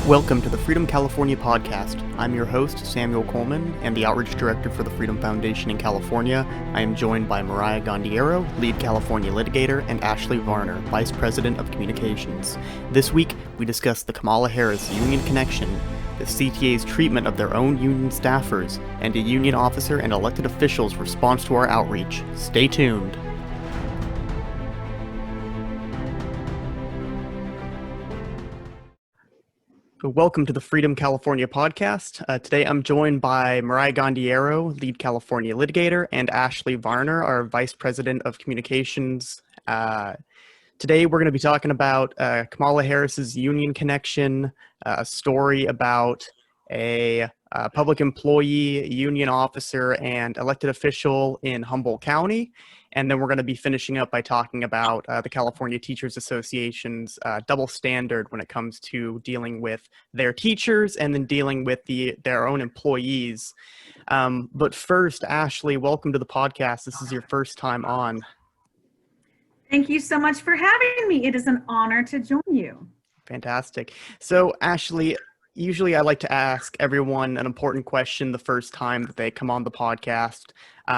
Welcome to the Freedom California podcast. I'm your host, Samuel Coleman, and the Outreach Director for the Freedom Foundation in California. I am joined by Mariah Gondiero, Lead California Litigator, and Ashley Varner, Vice President of Communications. This week, we discuss the Kamala Harris Union Connection, the CTA's treatment of their own union staffers, and a union officer and elected officials' response to our outreach. Stay tuned. Welcome to the Freedom California podcast. Today I'm joined by Mariah Gondiero, Lead California Litigator, and Ashley Varner, our Vice President of Communications. Today we're going to be talking about Kamala Harris's Union Connection, a story about a public employee, union officer, and elected official in Humboldt County. And then we're going to be finishing up by talking about the California Teachers Association's double standard when it comes to dealing with their teachers and then dealing with their own employees. But first, Ashley, welcome to the podcast. This is your first time on. Thank you so much for having me. It is an honor to join you. Fantastic. So, Ashley, usually I like to ask everyone an important question the first time that they come on the podcast.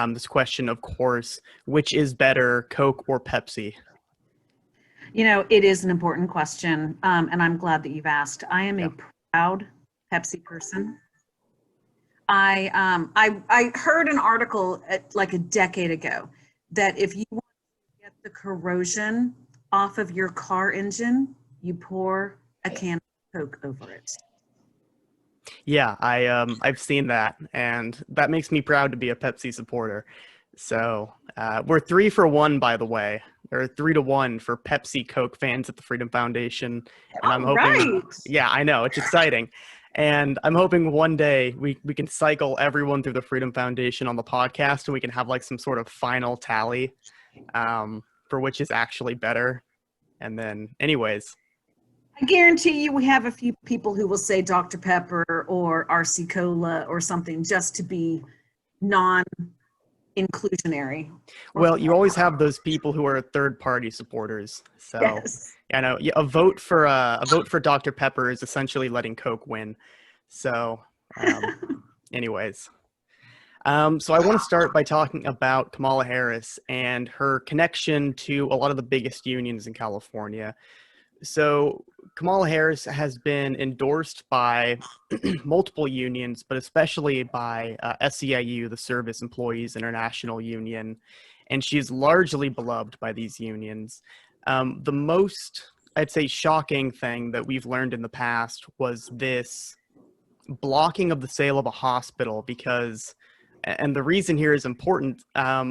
This question, of course, which is better, Coke or Pepsi? You know, it is an important question, and I'm glad that you've asked. I am a proud Pepsi person. I heard an article like a decade ago that if you want to get the corrosion off of your car engine, you pour a can of Coke over it. Yeah, I've seen that, and that makes me proud to be a Pepsi supporter. So we're 3-for-1, by the way, or 3-to-1 for Pepsi Coke fans at the Freedom Foundation. And I'm hoping, yeah, I know, it's exciting. And I'm hoping one day we can cycle everyone through the Freedom Foundation on the podcast, and we can have like some sort of final tally for which is actually better. And then, anyways. I guarantee you we have a few people who will say Dr. Pepper or RC Cola or something just to be non-inclusionary. Well, you always have those people who are third-party supporters. So, yes. I know a vote for Dr. Pepper is essentially letting Coke win. So, anyways. So I want to start by talking about Kamala Harris and her connection to a lot of the biggest unions in California. So Kamala Harris has been endorsed by multiple unions, but especially by SEIU, the Service Employees International Union, and she's largely beloved by these unions. The most, I'd say, shocking thing that we've learned in the past was this blocking of the sale of a hospital because, and the reason here is important,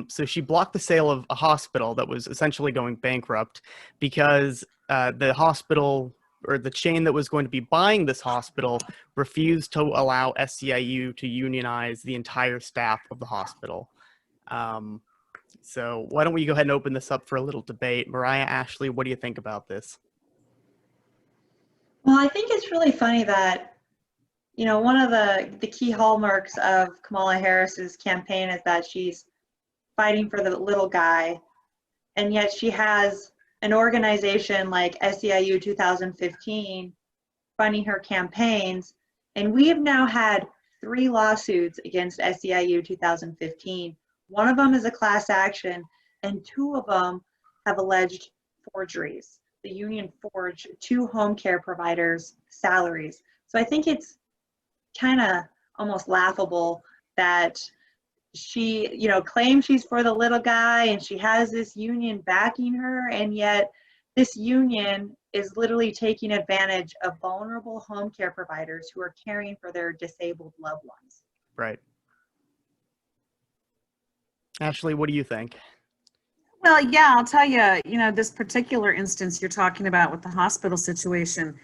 so she blocked the sale of a hospital that was essentially going bankrupt because the hospital or the chain that was going to be buying this hospital refused to allow SEIU to unionize the entire staff of the hospital. So why don't we go ahead and open this up for a little debate. Mariah, Ashley, what do you think about this? Well, I think it's really funny that, you know, one of the key hallmarks of Kamala Harris's campaign is that she's fighting for the little guy, and yet she has an organization like SEIU 2015 funding her campaigns, and we have now had 3 lawsuits against SEIU 2015. One of them is a class action, and 2 of them have alleged forgeries. The union forged 2 home care providers' salaries. So I think it's kind of almost laughable that she, you know, claims she's for the little guy and she has this union backing her, and yet this union is literally taking advantage of vulnerable home care providers who are caring for their disabled loved ones. Right. Ashley, what do you think? Well, yeah, I'll tell you, you know, this particular instance you're talking about with the hospital situation,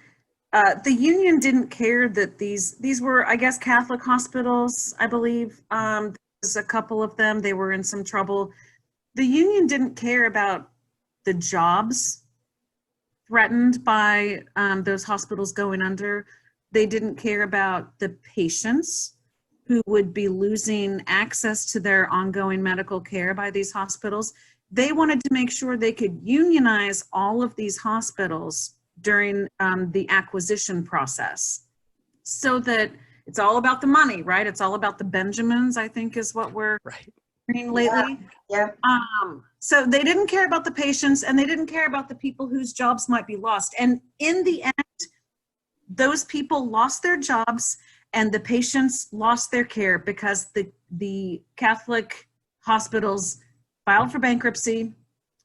the union didn't care that these were, I guess, Catholic hospitals, I believe. There's a couple of them. They were in some trouble. The union didn't care about the jobs threatened by those hospitals going under. They didn't care about the patients who would be losing access to their ongoing medical care by these hospitals. They wanted to make sure they could unionize all of these hospitals during the acquisition process. So that it's all about the money, right? It's all about the Benjamins, I think is what we're Right. hearing lately. Yeah. So they didn't care about the patients, and they didn't care about the people whose jobs might be lost. And in the end, those people lost their jobs and the patients lost their care because the Catholic hospitals filed for bankruptcy.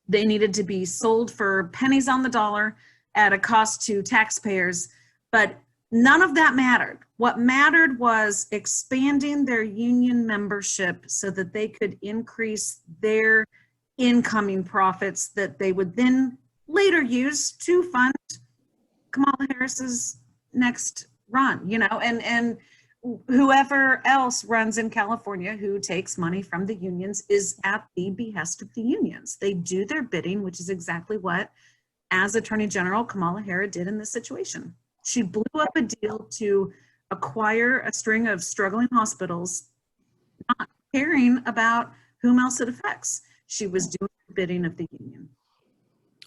They needed to be sold for pennies on the dollar at a cost to taxpayers, but none of that mattered. What mattered was expanding their union membership so that they could increase their incoming profits that they would then later use to fund Kamala Harris's next run, you know, and whoever else runs in California who takes money from the unions is at the behest of the unions. They do their bidding, which is exactly what, as Attorney General, Kamala Harris did in this situation. She blew up a deal to acquire a string of struggling hospitals, not caring about whom else it affects. She was doing the bidding of the union.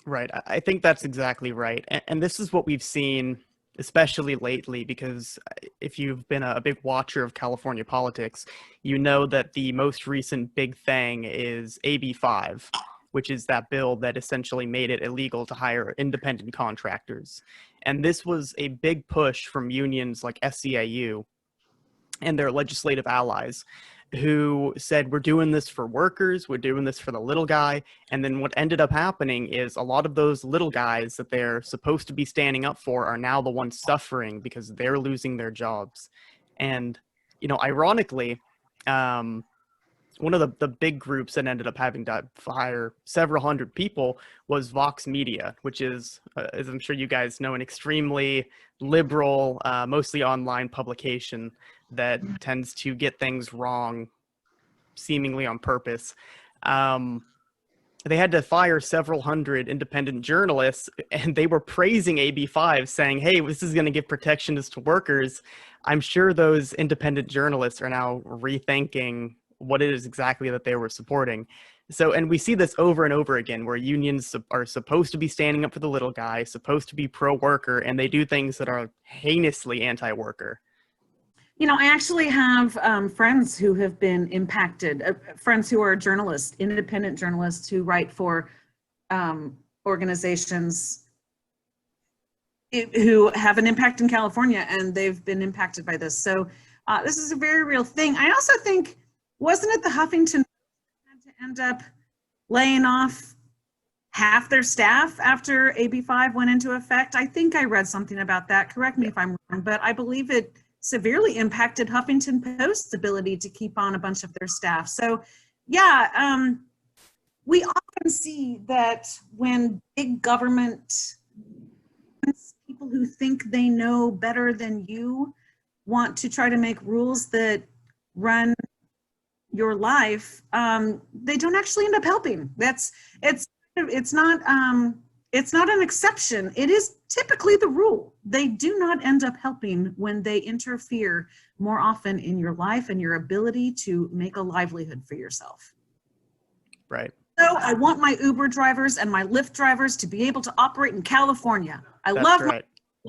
Right. I think that's exactly right. And this is what we've seen, especially lately, because if you've been a big watcher of California politics, you know that the most recent big thing is AB 5, which is that bill that essentially made it illegal to hire independent contractors. And this was a big push from unions like SEIU and their legislative allies, who said, we're doing this for workers, we're doing this for the little guy. And then what ended up happening is a lot of those little guys that they're supposed to be standing up for are now the ones suffering because they're losing their jobs. And, you know, ironically, one of the big groups that ended up having to fire several hundred people was Vox Media, which is, as I'm sure you guys know, an extremely liberal, mostly online publication that tends to get things wrong, seemingly on purpose. They had to fire several hundred independent journalists, and they were praising AB 5, saying, hey, this is going to give protections to workers. I'm sure those independent journalists are now rethinking what it is exactly that they were supporting. So, and we see this over and over again, where unions are supposed to be standing up for the little guy, supposed to be pro-worker, and they do things that are heinously anti-worker. You know, I actually have friends who have been impacted, friends who are journalists, independent journalists who write for organizations who have an impact in California, and they've been impacted by this. So this is a very real thing. I also think, wasn't it the Huffington had to end up laying off half their staff after AB 5 went into effect? I think I read something about that. Correct me if I'm wrong, but I believe it severely impacted Huffington Post's ability to keep on a bunch of their staff. So yeah, we often see that when big government, people who think they know better than you want to try to make rules that run your life, they don't actually end up helping. It's not an exception. It is typically the rule. They do not end up helping when they interfere more often in your life and your ability to make a livelihood for yourself. Right. So I want my Uber drivers and my Lyft drivers to be able to operate in California. I love my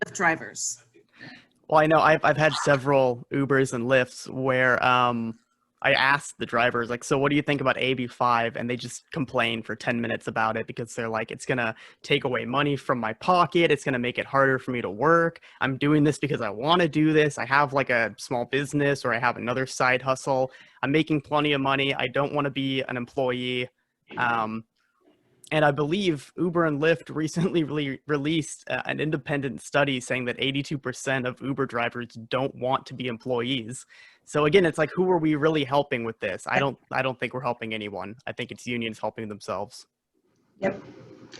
Lyft drivers. Well, I know I've had several Ubers and Lyfts where I asked the drivers, like, so what do you think about AB 5? And they just complain for 10 minutes about it because they're like, it's going to take away money from my pocket. It's going to make it harder for me to work. I'm doing this because I want to do this. I have like a small business, or I have another side hustle. I'm making plenty of money. I don't want to be an employee. And I believe Uber and Lyft recently released an independent study saying that 82% of Uber drivers don't want to be employees. So again, it's like, who are we really helping with this? I don't think we're helping anyone. I think it's unions helping themselves. Yep.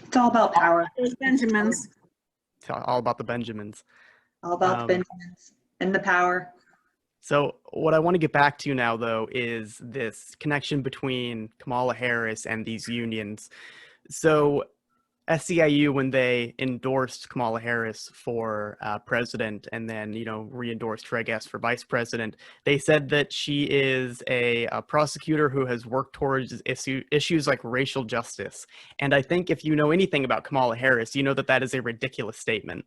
It's all about power. Those Benjamins. It's all about the Benjamins. All about the Benjamins and the power. So what I want to get back to now, though, is this connection between Kamala Harris and these unions. So SEIU, when they endorsed Kamala Harris for president and then, re-endorsed her, I guess, for vice president, they said that she is a prosecutor who has worked towards issues like racial justice. And I think if you know anything about Kamala Harris, you know that that is a ridiculous statement.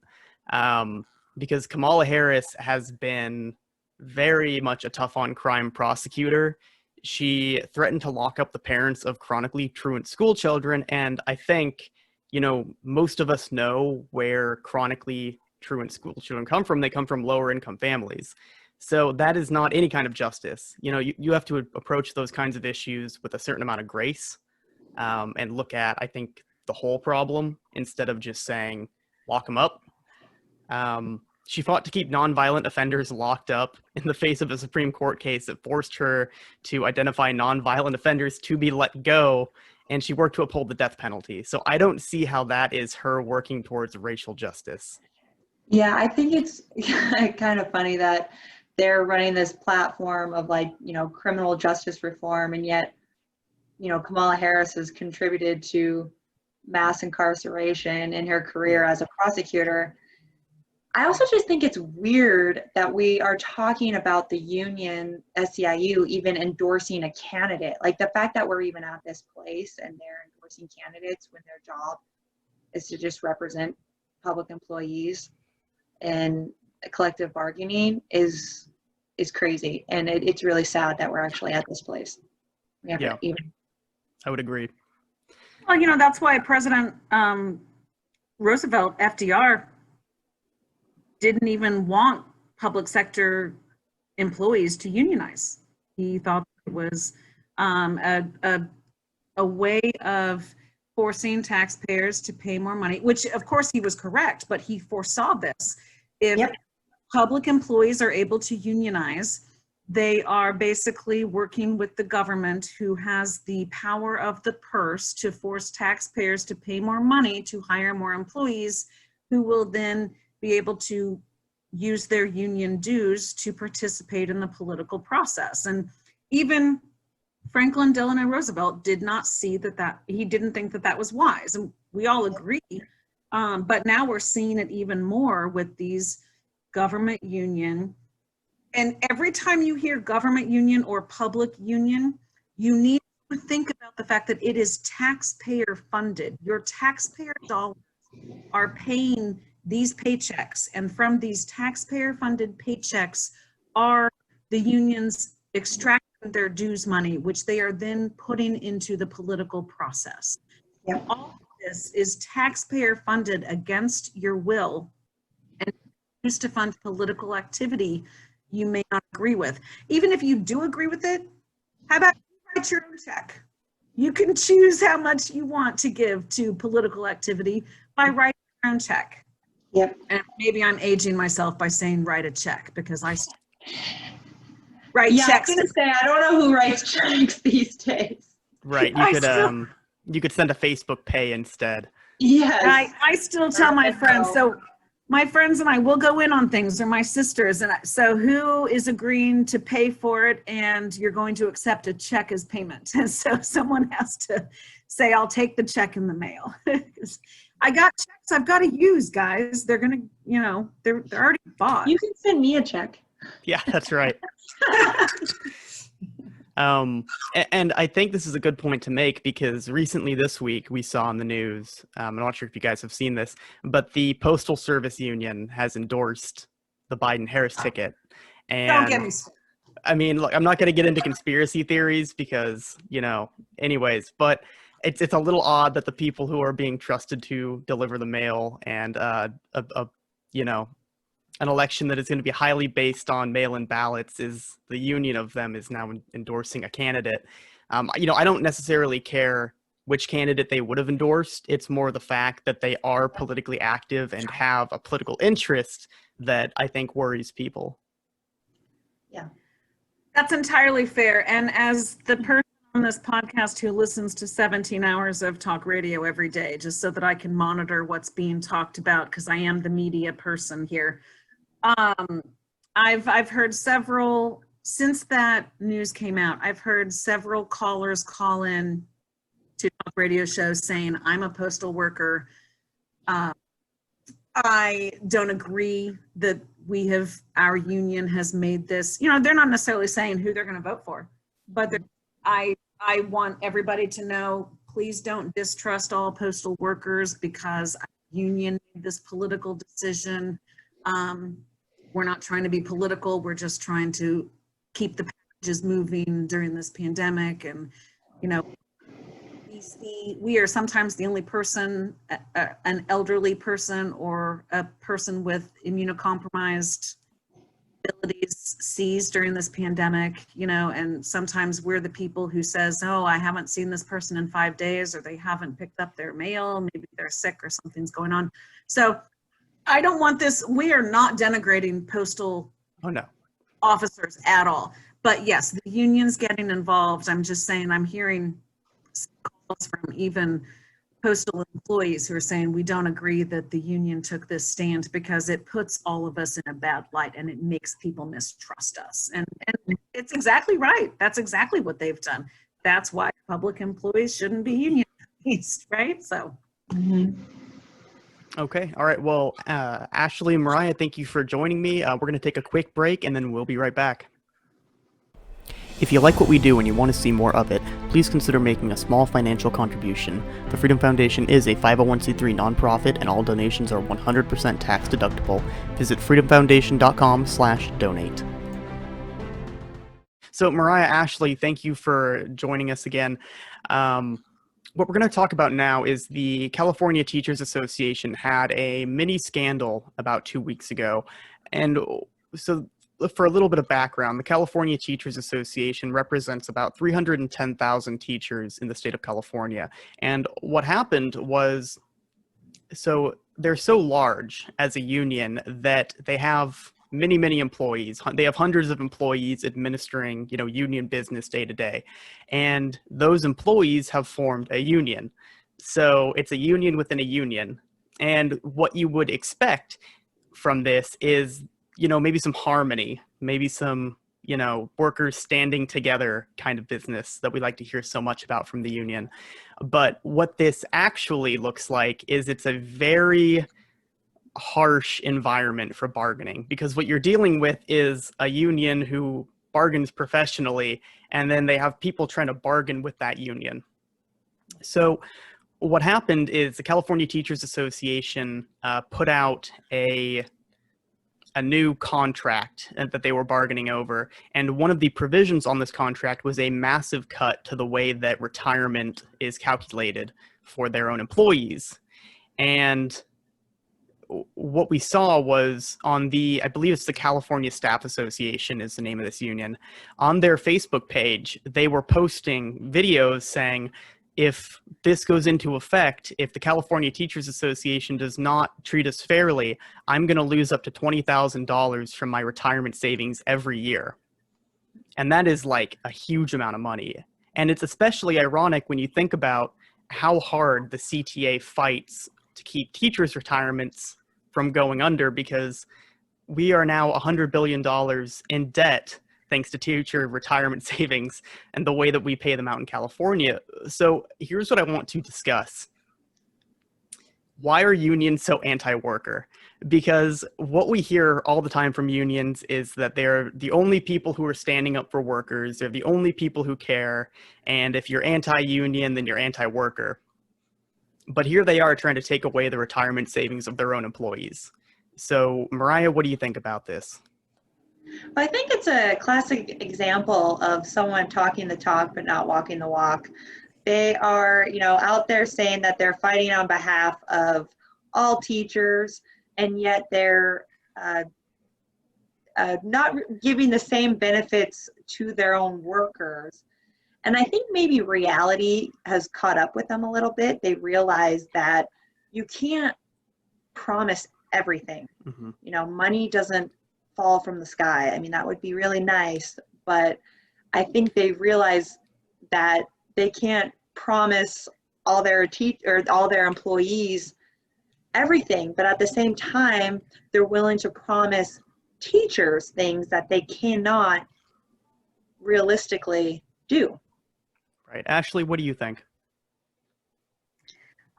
Because Kamala Harris has been very much a tough on crime prosecutor. She threatened to lock up the parents of chronically truant school children. And I think, most of us know where chronically truant school children come from. They come from lower income families. So that is not any kind of justice. You have to approach those kinds of issues with a certain amount of grace, and look at, I think, the whole problem instead of just saying, lock them up. She fought to keep nonviolent offenders locked up in the face of a Supreme Court case that forced her to identify nonviolent offenders to be let go, and she worked to uphold the death penalty. So I don't see how that is her working towards racial justice. Yeah, I think it's kind of funny that they're running this platform of criminal justice reform, and yet, Kamala Harris has contributed to mass incarceration in her career as a prosecutor. I also just think it's weird that we are talking about the union SEIU even endorsing a candidate. Like the fact that we're even at this place and they're endorsing candidates when their job is to just represent public employees and collective bargaining is crazy. And it's really sad that we're actually at this place. Yeah, I would agree. Well, that's why President Roosevelt, FDR, didn't even want public sector employees to unionize. He thought it was a way of forcing taxpayers to pay more money, which of course he was correct, but he foresaw this. If public employees are able to unionize, they are basically working with the government, who has the power of the purse to force taxpayers to pay more money to hire more employees, who will then be able to use their union dues to participate in the political process. And even Franklin Delano Roosevelt did not see that he didn't think that was wise. And we all agree. But now we're seeing it even more with these government union. And every time you hear government union or public union, you need to think about the fact that it is taxpayer funded. Your taxpayer dollars are paying these paychecks, and from these taxpayer-funded paychecks are the unions extracting their dues money, which they are then putting into the political process. Yep. All of this is taxpayer-funded against your will and used to fund political activity you may not agree with. Even if you do agree with it, how about you write your own check? You can choose how much you want to give to political activity by writing your own check. Yep. And maybe I'm aging myself by saying write a check, because I write Yeah, checks. I was gonna say, I don't know who writes checks these days. Right. You could send a Facebook pay instead. Yes. I still tell my friends, so my friends and I will go in on things, or my sisters, and so who is agreeing to pay for it, and you're going to accept a check as payment. And so someone has to say, I'll take the check in the mail. I got checks I've got to use, guys. They're gonna, they're already bought. You can send me a check. Yeah, that's right. And I think this is a good point to make, because recently this week we saw in the news, I'm not sure if you guys have seen this, but the Postal Service Union has endorsed the Biden-Harris ticket. And Don't get me started. I mean, look, I'm not going to get into conspiracy theories because, anyways, but it's a little odd that the people who are being trusted to deliver the mail and, an election that is going to be highly based on mail-in ballots, is the union of them is now endorsing a candidate. I don't necessarily care which candidate they would have endorsed. It's more the fact that they are politically active and have a political interest that I think worries people. Yeah. That's entirely fair. And as the person on this podcast who listens to 17 hours of talk radio every day, just so that I can monitor what's being talked about, because I am the media person here. I've heard several, since that news came out, I've heard several callers call in to talk radio shows saying, I'm a postal worker. I don't agree that our union has made this, they're not necessarily saying who they're going to vote for, but I want everybody to know, please don't distrust all postal workers because our union made this political decision. We're not trying to be political. We're just trying to keep the packages moving during this pandemic. And, we are sometimes the only person, an elderly person or a person with immunocompromised abilities sees during this pandemic, and sometimes we're the people who says, oh, I haven't seen this person in 5 days, or they haven't picked up their mail, maybe they're sick or something's going on. So I don't want this, we are not denigrating postal officers at all. But yes, the union's getting involved. I'm just saying, I'm hearing calls from even postal employees who are saying we don't agree that the union took this stand because it puts all of us in a bad light and it makes people mistrust us. And it's exactly right. That's exactly what they've done. That's why public employees shouldn't be unionized, right? So. Okay. All right. Well, Ashley and Mariah, thank you for joining me. We're going to take a quick break and then we'll be right back. If you like what we do and you want to see more of it, please consider making a small financial contribution. The Freedom Foundation is a 501c3 nonprofit and all donations are 100% tax deductible. Visit freedomfoundation.com/donate. So Mariah, Ashley, thank you for joining us again. What we're going to talk about now is the California Teachers Association had a mini scandal about 2 weeks ago. And so for a little bit of background, the California Teachers Association represents about 310,000 teachers in the state of California. And what happened was, so they're so large as a union that they have many, many employees. They have hundreds of employees administering, union business day to day. And those employees have formed a union. So it's a union within a union. And what you would expect from this is, maybe some harmony, maybe some, workers standing together kind of business that we like to hear so much about from the union. But what this actually looks like is it's a very harsh environment for bargaining, because what you're dealing with is a union who bargains professionally, and then they have people trying to bargain with that union. So what happened is the California Teachers Association put out a new contract that they were bargaining over. And one of the provisions on this contract was a massive cut to the way that retirement is calculated for their own employees. And what we saw was on I believe it's the California Staff Association is the name of this union. On their Facebook page, they were posting videos saying, if this goes into effect, if the California Teachers Association does not treat us fairly, I'm going to lose up to $20,000 from my retirement savings every year. And that is like a huge amount of money. And it's especially ironic when you think about how hard the CTA fights to keep teachers' retirements from going under, because we are now $100 billion in debt thanks to teacher retirement savings and the way that we pay them out in California. So here's what I want to discuss. Why are unions so anti-worker? Because what we hear all the time from unions is that they're the only people who are standing up for workers. They're the only people who care. And if you're anti-union, then you're anti-worker. But here they are trying to take away the retirement savings of their own employees. So Mariah, what do you think about this? Well, I think it's a classic example of someone talking the talk but not walking the walk. They are, out there saying that they're fighting on behalf of all teachers, and yet they're not giving the same benefits to their own workers. And I think maybe reality has caught up with them a little bit. They realize that you can't promise everything. Money doesn't fall from the sky. I mean, that would be really nice, but I think they realize that they can't promise all their employees everything, but at the same time, they're willing to promise teachers things that they cannot realistically do. Right. Ashley, what do you think?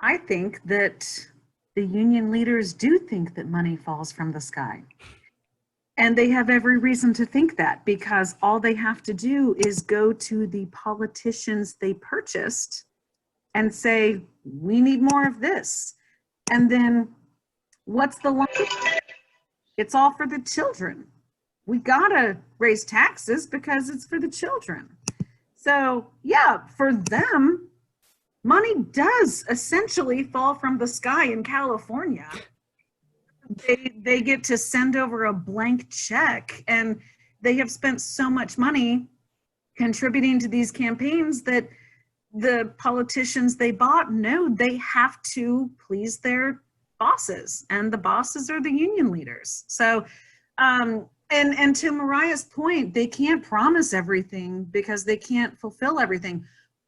I think that the union leaders do think that money falls from the sky. And they have every reason to think that, because all they have to do is go to the politicians they purchased and say, we need more of this. And then what's the line? It's all for the children. We gotta raise taxes because it's for the children. So yeah, for them, money does essentially fall from the sky in California. They get to send over a blank check, and they have spent so much money contributing to these campaigns that the politicians they bought know they have to please their bosses, and the bosses are the union leaders. So and to Mariah's point, they can't promise everything because they can't fulfill everything.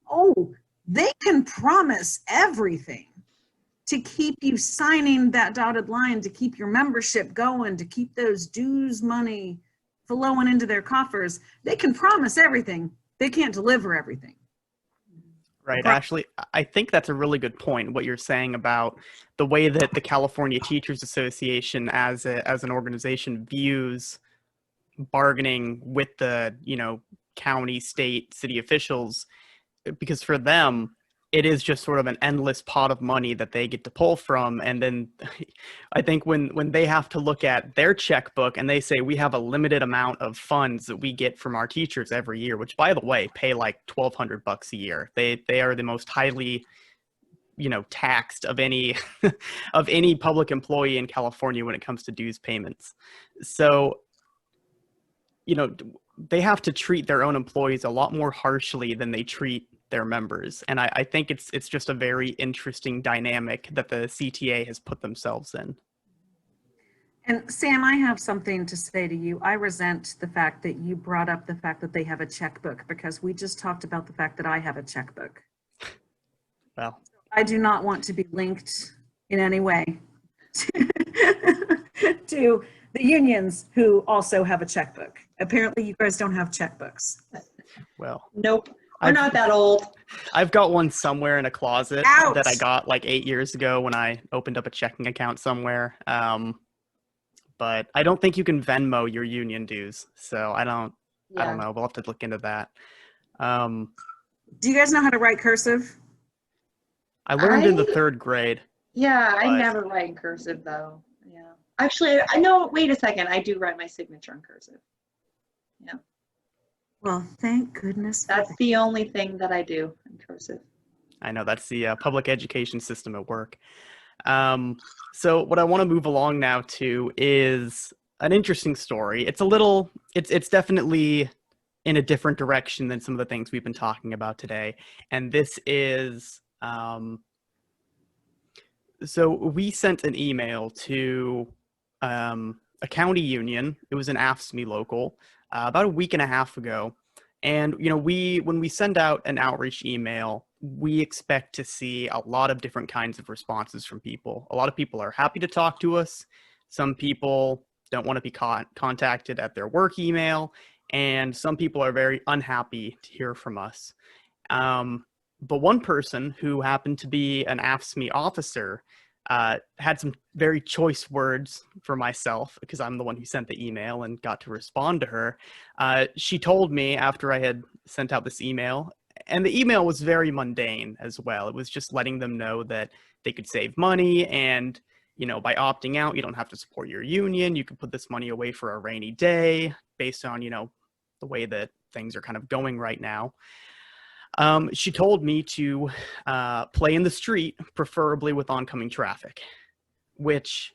Oh, they can promise everything to keep you signing that dotted line, to keep your membership going, to keep those dues money flowing into their coffers. They can promise everything. They can't deliver everything. Right, Ashley, I think that's a really good point, what you're saying about the way that the California Teachers Association as an organization views bargaining with the, county, state, city officials, because for them, it is just sort of an endless pot of money that they get to pull from. And then I think when they have to look at their checkbook and they say, we have a limited amount of funds that we get from our teachers every year, which, by the way, pay like $1,200 a year. They are the most highly, taxed of any of any public employee in California when it comes to dues payments. So, they have to treat their own employees a lot more harshly than they treat their members. And I think it's just a very interesting dynamic that the CTA has put themselves in. And Sam, I have something to say to you. I resent the fact that you brought up the fact that they have a checkbook, because we just talked about the fact that I have a checkbook. Well, I do not want to be linked in any way to the unions who also have a checkbook. Apparently you guys don't have checkbooks. well. Nope. We're not that old. I've got one somewhere in a closet Ouch. that I got like 8 years ago when I opened up a checking account somewhere. But I don't think you can Venmo your union dues. So I don't know. We'll have to look into that. Do you guys know how to write cursive? I learned in the 3rd grade. Yeah, I But- never write in cursive though. Yeah. Actually, I know, wait a second. I do write my signature in cursive. Yeah. Well, thank goodness. for That's the only thing that I do in cursive. I know that's the public education system at work. So what I want to move along now to is an interesting story. It's definitely in a different direction than some of the things we've been talking about today. And this is, so we sent an email to a county union. It was an AFSCME local about a week and a half ago. And, when we send out an outreach email, we expect to see a lot of different kinds of responses from people. A lot of people are happy to talk to us. Some people don't want to be contacted at their work email. And some people are very unhappy to hear from us. But one person who happened to be an AFSCME officer had some very choice words for myself, because I'm the one who sent the email and got to respond to her. She told me after I had sent out this email, and the email was very mundane as well. It was just letting them know that they could save money, and by opting out, you don't have to support your union. You could put this money away for a rainy day based on the way that things are kind of going right now. She told me to play in the street, preferably with oncoming traffic, which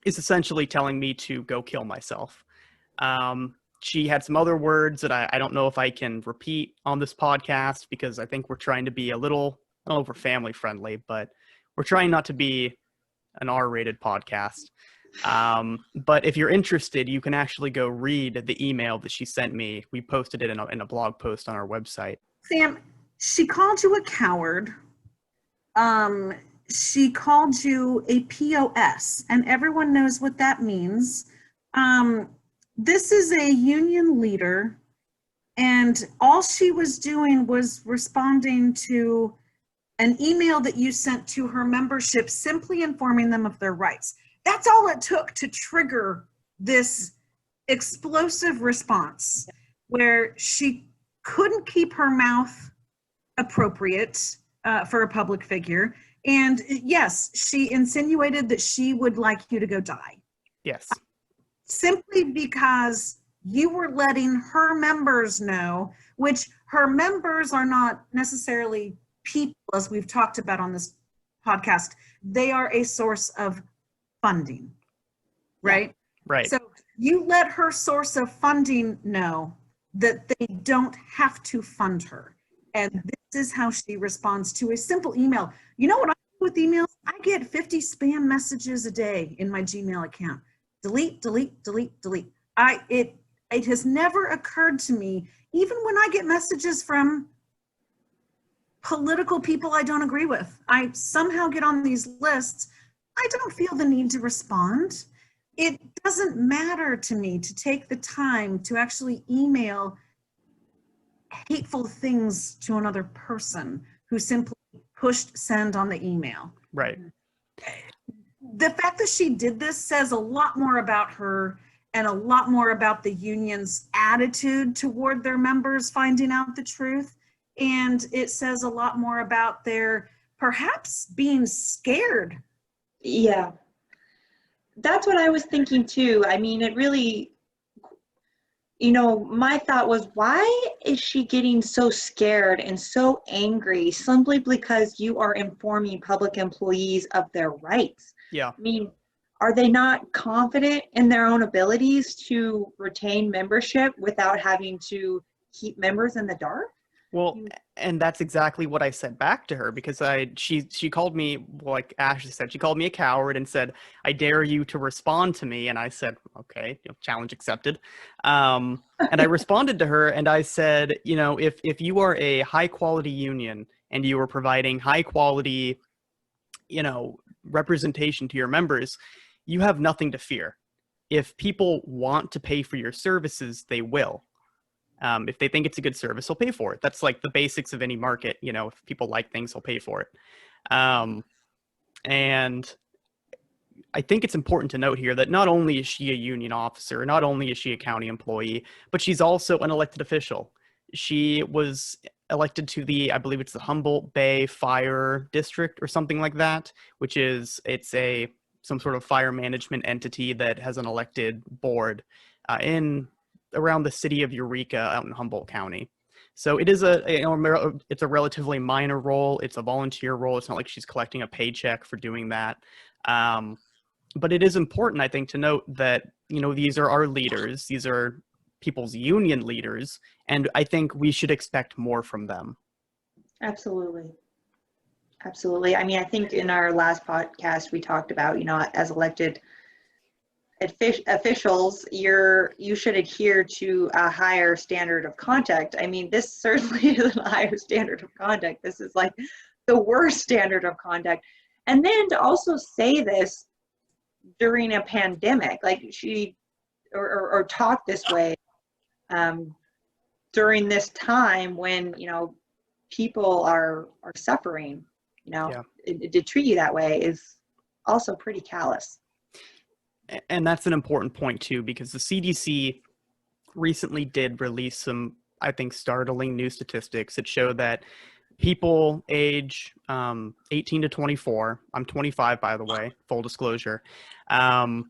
is essentially telling me to go kill myself. She had some other words that I don't know if I can repeat on this podcast, because I think we're trying to be a little, I don't know if we're family friendly, but we're trying not to be an R-rated podcast. But if you're interested, you can actually go read the email that she sent me. We posted it in a blog post on our website. Sam, she called you a coward. She called you a POS, and everyone knows what that means. This is a union leader, and all she was doing was responding to an email that you sent to her membership simply informing them of their rights. That's all it took to trigger this explosive response where she couldn't keep her mouth appropriate for a public figure. And yes, she insinuated that she would like you to go die. Yes. Simply because you were letting her members know, which her members are not necessarily people, as we've talked about on this podcast. They are a source of funding, right? Right. So you let her source of funding know that they don't have to fund her. And this is how she responds to a simple email. You know what I do with emails? I get 50 spam messages a day in my Gmail account. Delete, delete, delete, delete. It has never occurred to me, even when I get messages from political people I don't agree with, I somehow get on these lists, I don't feel the need to respond. It doesn't matter to me to take the time to actually email hateful things to another person who simply pushed send on the email. Right. The fact that she did this says a lot more about her and a lot more about the union's attitude toward their members finding out the truth. And it says a lot more about their perhaps being scared. Yeah. That's what I was thinking too. I mean, it really, you know, my thought was, why is she getting so scared and so angry simply because you are informing public employees of their rights? Yeah. I mean, are they not confident in their own abilities to retain membership without having to keep members in the dark? Well, and that's exactly what I said back to her, because she called me, like Ashley said, she called me a coward and said, "I dare you to respond to me." And I said, "Okay, challenge accepted." And I responded to her and I said, if you are a high quality union and you are providing high quality, representation to your members, you have nothing to fear. If people want to pay for your services, they will. If they think it's a good service, they'll pay for it. That's like the basics of any market. If people like things, they'll pay for it. And I think it's important to note here that not only is she a union officer, not only is she a county employee, but she's also an elected official. She was elected to I believe it's the Humboldt Bay Fire District or something like that, which is, some sort of fire management entity that has an elected board around the city of Eureka out in Humboldt County. So it is it's a relatively minor role. It's a volunteer role. It's not like she's collecting a paycheck for doing that. But it is important, I think, to note that, these are our leaders. These are people's union leaders. And I think we should expect more from them. Absolutely. Absolutely. I mean, I think in our last podcast, we talked about, as elected officials, you should adhere to a higher standard of conduct. I mean, this certainly isn't a higher standard of conduct. This is like the worst standard of conduct. And then to also say this during a pandemic, like or talk this way during this time when, people are suffering, Yeah. To treat you that way is also pretty callous. And that's an important point too, because the CDC recently did release some, I think, startling new statistics that show that people age 18 to 24, I'm 25 by the way, full disclosure, have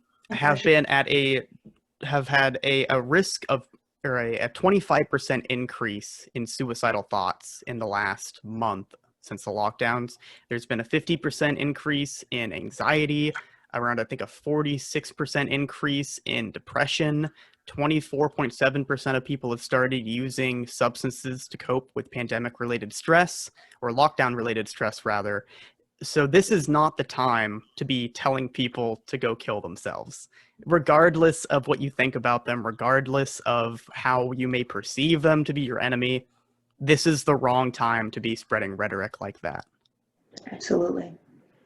had a risk of, or a 25% increase in suicidal thoughts in the last month since the lockdowns. There's been a 50% increase in anxiety, around, I think, a 46% increase in depression. 24.7% of people have started using substances to cope with pandemic-related stress, or lockdown-related stress, rather. So this is not the time to be telling people to go kill themselves. Regardless of what you think about them, regardless of how you may perceive them to be your enemy, this is the wrong time to be spreading rhetoric like that. Absolutely.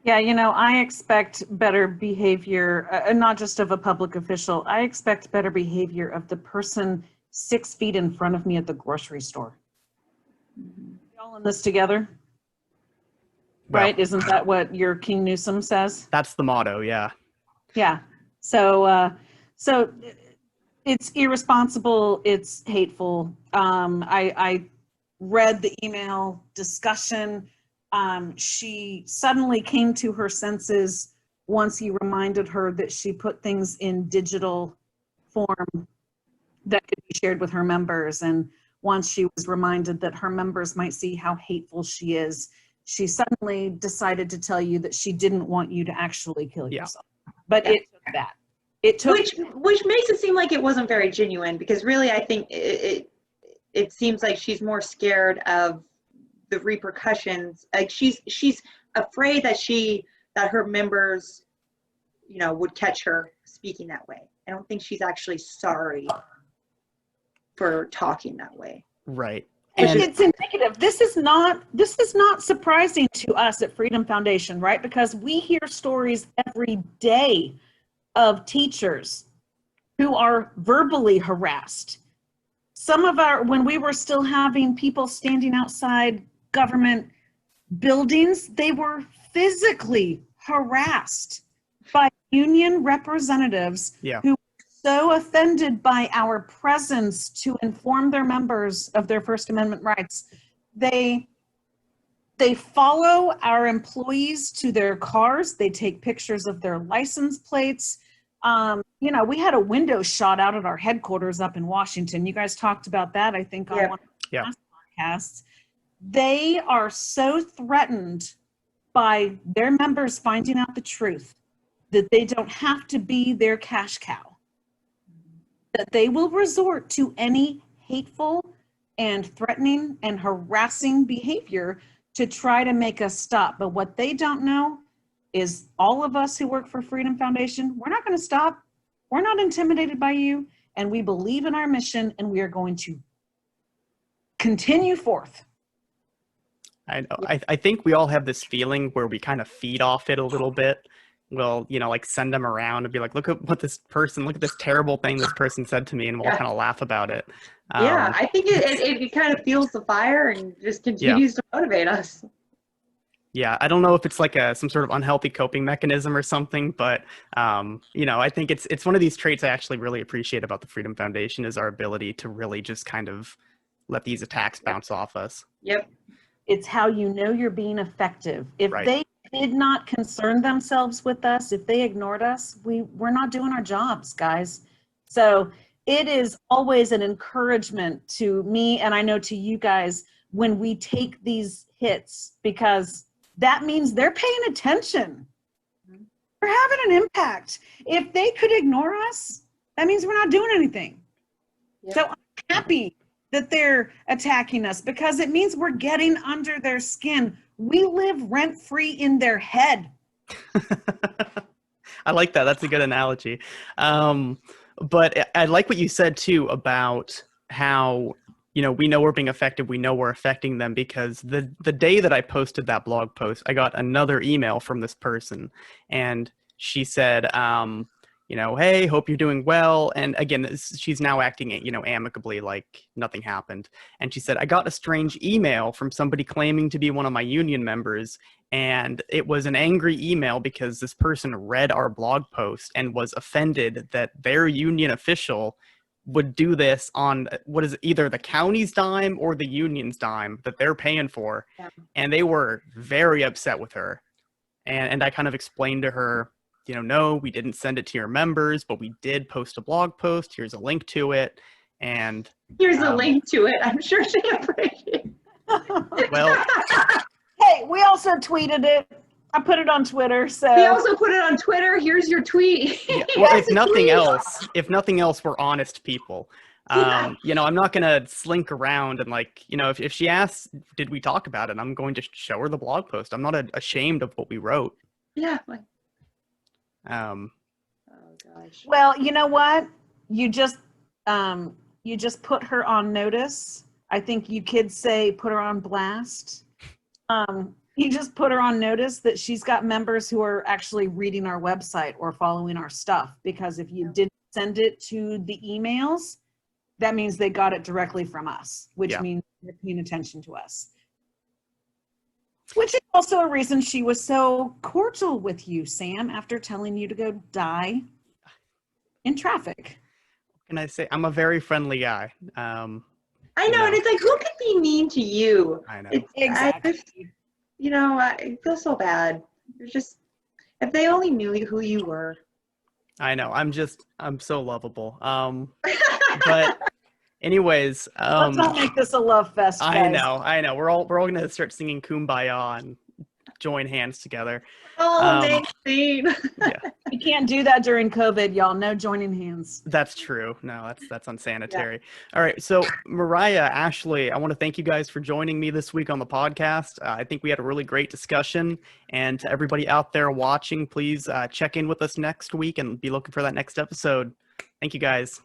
Yeah, I expect better behavior, not just of a public official. I expect better behavior of the person 6 feet in front of me at the grocery store. Mm-hmm. We all in this together? Well, right? Isn't that what your King Newsom says? that's the motto. Yeah. Yeah. So it's irresponsible. It's hateful. I read the email discussion. She suddenly came to her senses once he reminded her that she put things in digital form that could be shared with her members. And once she was reminded that her members might see how hateful she is, she suddenly decided to tell you that she didn't want you to actually kill yourself. But it took that. It took which makes it seem like it wasn't very genuine, because really I think it seems like she's more scared of the repercussions. Like she's afraid that her members, would catch her speaking that way. I don't think she's actually sorry for talking that way. Right. And it's indicative. This is not surprising to us at Freedom Foundation, right? Because we hear stories every day of teachers who are verbally harassed. When we were still having people standing outside government buildings, they were physically harassed by union representatives who were so offended by our presence to inform their members of their First Amendment rights. They follow our employees to their cars. They take pictures of their license plates. We had a window shot out at our headquarters up in Washington. You guys talked about that, I think, on one of the last podcasts. They are so threatened by their members finding out the truth that they don't have to be their cash cow, that they will resort to any hateful and threatening and harassing behavior to try to make us stop. But what they don't know is all of us who work for Freedom Foundation, we're not going to stop. We're not intimidated by you, and we believe in our mission, and we are going to continue forth. I know. I think we all have this feeling where we kind of feed off it a little bit. We'll, like send them around and be like, look at this terrible thing this person said to me, and we'll kind of laugh about it. I think it kind of fuels the fire and just continues to motivate us. Yeah, I don't know if it's like some sort of unhealthy coping mechanism or something, but I think it's one of these traits I actually really appreciate about the Freedom Foundation is our ability to really just kind of let these attacks bounce off us. Yep. It's how you know you're being effective. If they did not concern themselves with us, if they ignored us, we're not doing our jobs, guys. So it is always an encouragement to me, and I know to you guys, when we take these hits, because that means they're paying attention. We're having an impact. If they could ignore us, that means we're not doing anything. Yep. So I'm happy that they're attacking us because it means we're getting under their skin. We live rent-free in their head. I like that. That's a good analogy. But I like what you said too about how, we know we're being effective. We know we're affecting them, because the day that I posted that blog post, I got another email from this person, and she said, hey, hope you're doing well. And again, she's now acting, amicably, like nothing happened. And she said, I got a strange email from somebody claiming to be one of my union members. And it was an angry email because this person read our blog post and was offended that their union official would do this on what is either the county's dime or the union's dime that they're paying for. Yeah. And they were very upset with her. And I kind of explained to her, no, we didn't send it to your members, but we did post a blog post. Here's a link to it. And here's a link to it. I'm sure she appreciates it. Well, hey, we also tweeted it. I put it on Twitter. So we also put it on Twitter. Here's your tweet. Yeah. Well, if nothing else, we're honest people. I'm not going to slink around and if she asks, did we talk about it? I'm going to show her the blog post. I'm not ashamed of what we wrote. Yeah. Oh gosh. Well, you know what? You just put her on notice. I think you kids say put her on blast. You just put her on notice that she's got members who are actually reading our website or following our stuff, because if you didn't send it to the emails, that means they got it directly from us, which means they're paying attention to us. Which is also a reason she was so cordial with you, Sam, after telling you to go die in traffic. Can I say I'm a very friendly guy? I know, No. and it's like, who could be mean to you? I know. Exactly. I feel so bad. You're just, if they only knew who you were. I know. I'm so lovable. But anyways, Let's not make this a love fest, guys. I know. We're all gonna start singing Kumbaya and join hands together. Oh, Maxine. Yeah, You can't do that during COVID, y'all. No joining hands. that's true. No, that's unsanitary. All right. So Mariah, Ashley, I want to thank you guys for joining me this week on the podcast. I think we had a really great discussion. And to everybody out there watching, please check in with us next week and be looking for that next episode. Thank you guys.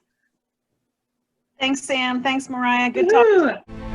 Thanks, Sam. Thanks, Mariah. Good talk.